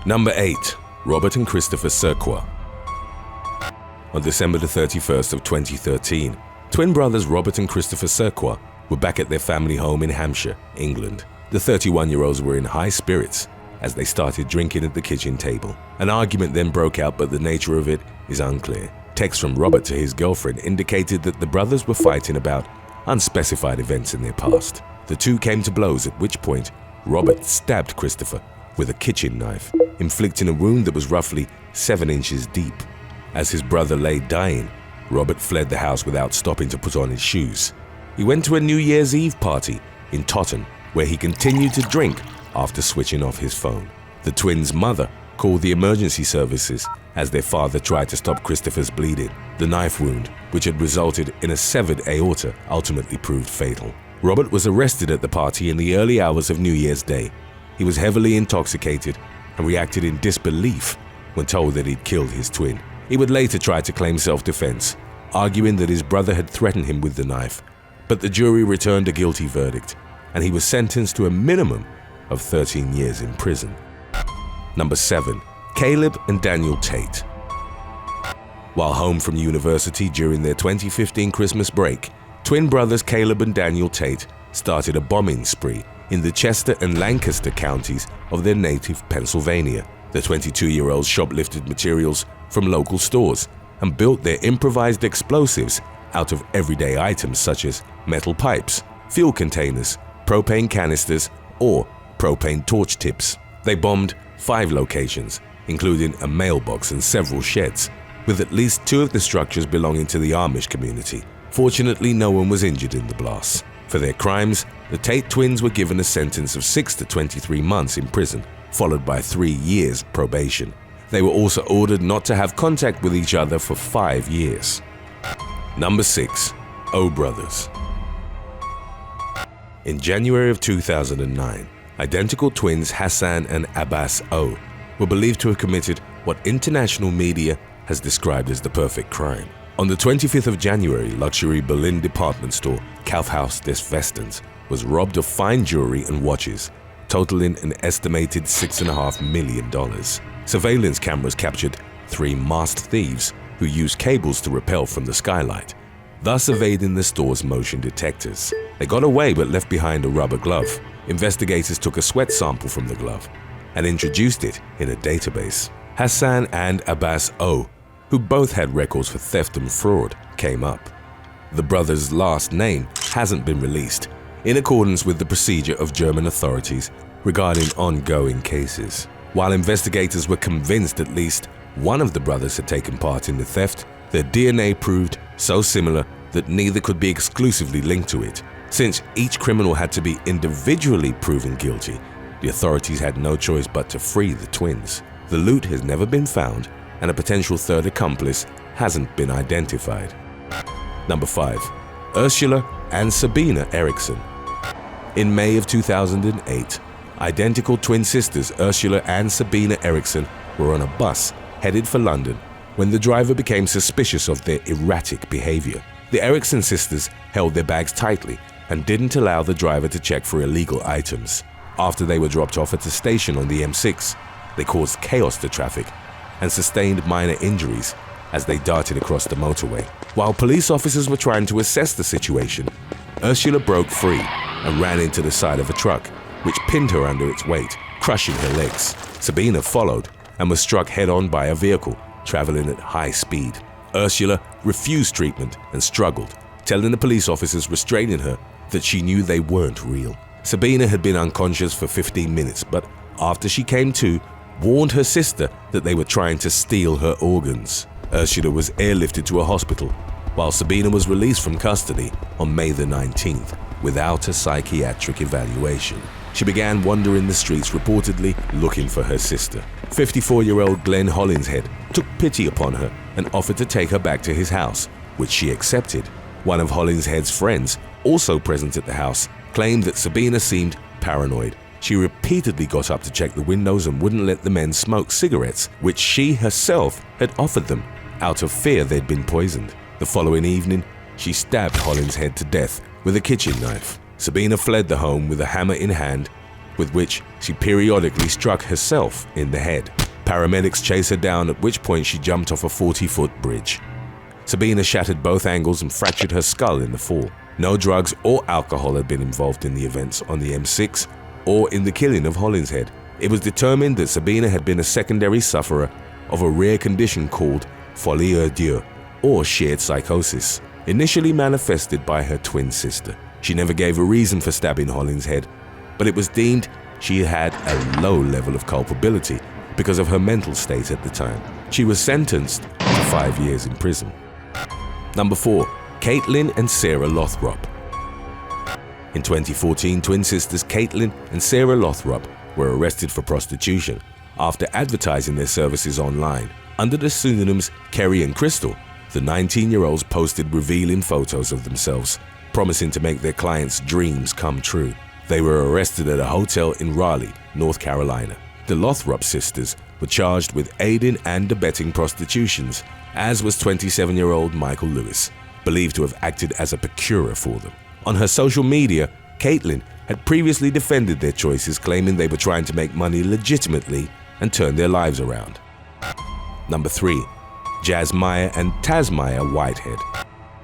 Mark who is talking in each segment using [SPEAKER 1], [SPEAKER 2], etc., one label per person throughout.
[SPEAKER 1] Number 8. Robert and Christopher Serqua. On December 31st of 2013, twin brothers Robert and Christopher Serqua were back at their family home in Hampshire, England. The 31-year-olds were in high spirits as they started drinking at the kitchen table. An argument then broke out, but the nature of it is unclear. Texts from Robert to his girlfriend indicated that the brothers were fighting about unspecified events in their past. The two came to blows, at which point Robert stabbed Christopher with a kitchen knife, inflicting a wound that was roughly 7 inches deep. As his brother lay dying, Robert fled the house without stopping to put on his shoes. He went to a New Year's Eve party in Totton, where he continued to drink after switching off his phone. The twins' mother called the emergency services as their father tried to stop Christopher's bleeding. The knife wound, which had resulted in a severed aorta, ultimately proved fatal. Robert was arrested at the party in the early hours of New Year's Day. He was heavily intoxicated and reacted in disbelief when told that he'd killed his twin. He would later try to claim self-defense, arguing that his brother had threatened him with the knife, but the jury returned a guilty verdict, and he was sentenced to a minimum of 13 years in prison. Number 7. Caleb and Daniel Tate. While home from university during their 2015 Christmas break, twin brothers Caleb and Daniel Tate started a bombing spree in the Chester and Lancaster counties of their native Pennsylvania. The 22-year-olds shoplifted materials from local stores and built their improvised explosives out of everyday items such as metal pipes, fuel containers, propane canisters, or propane torch tips. They bombed 5 locations, including a mailbox and several sheds, with at least 2 of the structures belonging to the Amish community. Fortunately, no one was injured in the blasts. For their crimes, the Tate twins were given a sentence of 6 to 23 months in prison, followed by 3 years probation. They were also ordered not to have contact with each other for 5 years. Number 6. O Brothers. In January of 2009, identical twins Hassan and Abbas O were believed to have committed what international media has described as the perfect crime. On the 25th of January, luxury Berlin department store Kaufhaus des Westens was robbed of fine jewelry and watches, totaling an estimated $6.5 million. Surveillance cameras captured 3 masked thieves who used cables to rappel from the skylight, thus evading the store's motion detectors. They got away but left behind a rubber glove. Investigators took a sweat sample from the glove and introduced it in a database. Hassan and Abbas O, who both had records for theft and fraud, came up. The brothers' last name hasn't been released, in accordance with the procedure of German authorities regarding ongoing cases. While investigators were convinced at least one of the brothers had taken part in the theft, their DNA proved so similar that neither could be exclusively linked to it. Since each criminal had to be individually proven guilty, the authorities had no choice but to free the twins. The loot has never been found, and a potential third accomplice hasn't been identified. Number 5. Ursula and Sabina Eriksson. In May of 2008, identical twin sisters Ursula and Sabina Eriksson were on a bus headed for London when the driver became suspicious of their erratic behavior. The Eriksson sisters held their bags tightly and didn't allow the driver to check for illegal items. After they were dropped off at a station on the M6, they caused chaos to traffic and sustained minor injuries as they darted across the motorway. While police officers were trying to assess the situation, Ursula broke free and ran into the side of a truck, which pinned her under its weight, crushing her legs. Sabina followed and was struck head-on by a vehicle traveling at high speed. Ursula refused treatment and struggled, telling the police officers restraining her that she knew they weren't real. Sabina had been unconscious for 15 minutes, but after she came to, warned her sister that they were trying to steal her organs. Ursula was airlifted to a hospital, while Sabina was released from custody on May the 19th without a psychiatric evaluation. She began wandering the streets, reportedly looking for her sister. 54-year-old Glenn Hollinshead took pity upon her and offered to take her back to his house, which she accepted. One of Hollinshead's friends, also present at the house, claimed that Sabina seemed paranoid. She repeatedly got up to check the windows and wouldn't let the men smoke cigarettes, which she herself had offered them, out of fear they'd been poisoned. The following evening, she stabbed Hollinshead to death with a kitchen knife. Sabina fled the home with a hammer in hand with which she periodically struck herself in the head. Paramedics chased her down, at which point she jumped off a 40-foot bridge. Sabina shattered both ankles and fractured her skull in the fall. No drugs or alcohol had been involved in the events on the M6 or in the killing of Hollinshead. It was determined that Sabina had been a secondary sufferer of a rare condition called folie à deux, or shared psychosis, initially manifested by her twin sister. She never gave a reason for stabbing Hollinshead, but it was deemed she had a low level of culpability because of her mental state at the time. She was sentenced to 5 years in prison. Number 4. Caitlin and Sarah Lothrop. In 2014, twin sisters Caitlin and Sarah Lothrop were arrested for prostitution after advertising their services online. Under the pseudonyms Kerry and Crystal, the 19-year-olds posted revealing photos of themselves, promising to make their clients' dreams come true. They were arrested at a hotel in Raleigh, North Carolina. The Lothrop sisters were charged with aiding and abetting prostitutions, as was 27-year-old Michael Lewis, believed to have acted as a procurer for them. On her social media, Caitlin had previously defended their choices, claiming they were trying to make money legitimately and turn their lives around. Number 3. Jasmiyah and Tasmiyah Whitehead.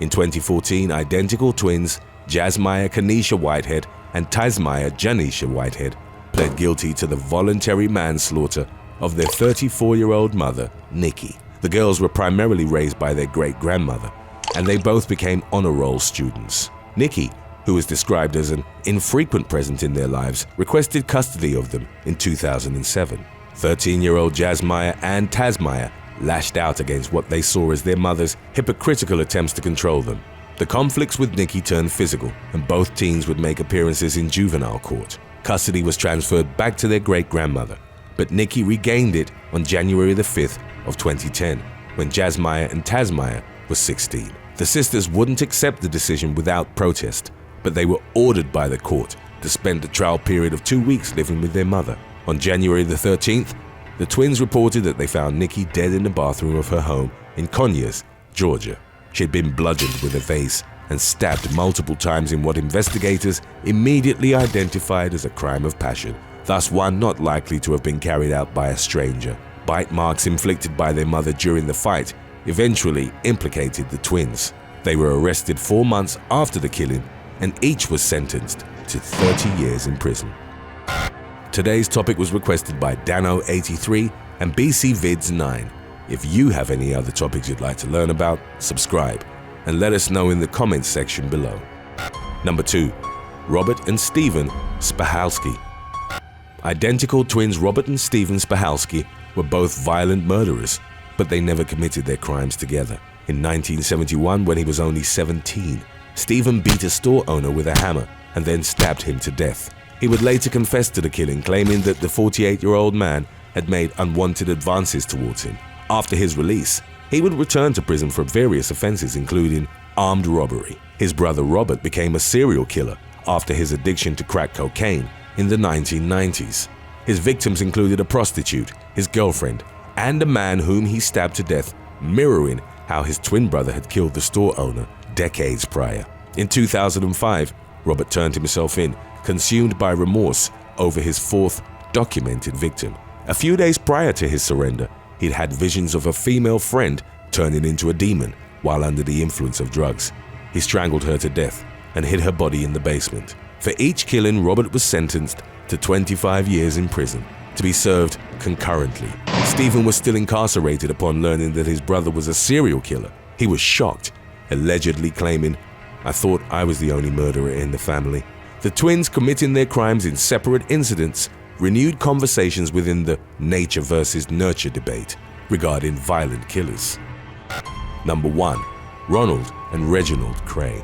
[SPEAKER 1] In 2014, identical twins Jasmiyah Kanisha Whitehead and Tasmiyah Janisha Whitehead pled guilty to the voluntary manslaughter of their 34-year-old mother, Nikki. The girls were primarily raised by their great-grandmother, and they both became honor roll students. Nikki, who was described as an infrequent presence in their lives, requested custody of them in 2007. 13-year-old Jasmiyah and Tasmiyah lashed out against what they saw as their mother's hypocritical attempts to control them. The conflicts with Nikki turned physical, and both teens would make appearances in juvenile court. Custody was transferred back to their great-grandmother, but Nikki regained it on January the 5th of 2010, when Jasmiyah and Tasmiyah were 16. The sisters wouldn't accept the decision without protest, but they were ordered by the court to spend a trial period of 2 weeks living with their mother. On January the 13th, the twins reported that they found Nikki dead in the bathroom of her home in Conyers, Georgia. She had been bludgeoned with a vase and stabbed multiple times in what investigators immediately identified as a crime of passion, thus one not likely to have been carried out by a stranger. Bite marks inflicted by their mother during the fight eventually implicated the twins. They were arrested 4 months after the killing, and each was sentenced to 30 years in prison. Today's topic was requested by Dano83 and BCVids9. If you have any other topics you'd like to learn about, subscribe and let us know in the comments section below. Number 2. Robert and Stephen Spahalski. Identical twins Robert and Stephen Spahalski were both violent murderers, but they never committed their crimes together. In 1971, when he was only 17, Stephen beat a store owner with a hammer and then stabbed him to death. He would later confess to the killing, claiming that the 48-year-old man had made unwanted advances towards him. After his release, he would return to prison for various offenses, including armed robbery. His brother Robert became a serial killer after his addiction to crack cocaine in the 1990s. His victims included a prostitute, his girlfriend, and a man whom he stabbed to death, mirroring how his twin brother had killed the store owner decades prior. In 2005, Robert turned himself in, consumed by remorse over his fourth documented victim. A few days prior to his surrender, he'd had visions of a female friend turning into a demon while under the influence of drugs. He strangled her to death and hid her body in the basement. For each killing, Robert was sentenced to 25 years in prison, to be served concurrently. Stephen was still incarcerated upon learning that his brother was a serial killer. He was shocked, allegedly claiming, "I thought I was the only murderer in the family." The twins, committing their crimes in separate incidents, renewed conversations within the nature versus nurture debate regarding violent killers. Number 1. Ronald and Reginald Kray.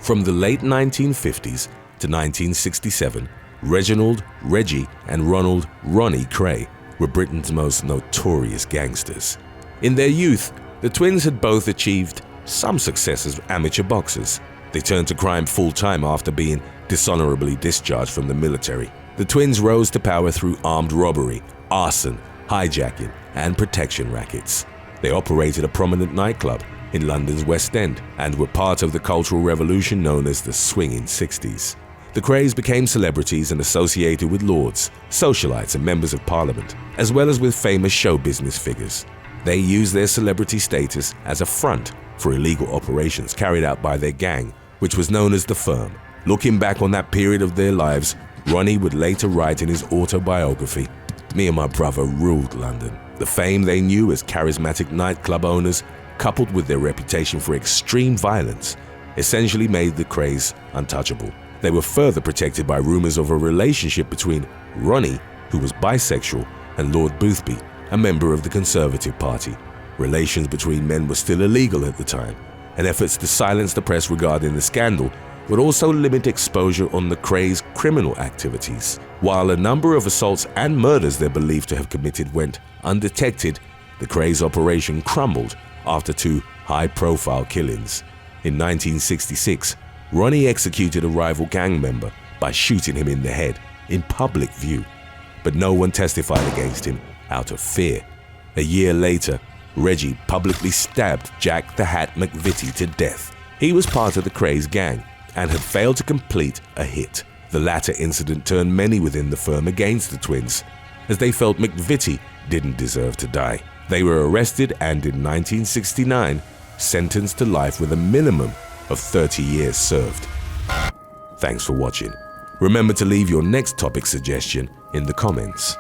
[SPEAKER 1] From the late 1950s to 1967, Reginald, Reggie, and Ronald, Ronnie Kray were Britain's most notorious gangsters. In their youth, the twins had both achieved some success as amateur boxers. They turned to crime full-time after being dishonorably discharged from the military. The twins rose to power through armed robbery, arson, hijacking, and protection rackets. They operated a prominent nightclub in London's West End and were part of the cultural revolution known as the Swinging 60s. The Krays became celebrities and associated with lords, socialites and members of parliament, as well as with famous show business figures. They used their celebrity status as a front for illegal operations carried out by their gang, which was known as the Firm. Looking back on that period of their lives, Ronnie would later write in his autobiography, "Me and my brother ruled London." The fame they knew as charismatic nightclub owners, coupled with their reputation for extreme violence, essentially made the Krays untouchable. They were further protected by rumors of a relationship between Ronnie, who was bisexual, and Lord Boothby, a member of the Conservative Party. Relations between men were still illegal at the time, and efforts to silence the press regarding the scandal would also limit exposure on the Krays' criminal activities. While a number of assaults and murders they're believed to have committed went undetected, the Krays' operation crumbled after 2 high-profile killings. In 1966, Ronnie executed a rival gang member by shooting him in the head in public view, but no one testified against him out of fear. A year later, Reggie publicly stabbed Jack the Hat McVitie to death. He was part of the Krays gang and had failed to complete a hit. The latter incident turned many within the firm against the twins, as they felt McVitie didn't deserve to die. They were arrested and in 1969 sentenced to life with a minimum of 30 years served. Thanks for watching. Remember to leave your next topic suggestion in the comments.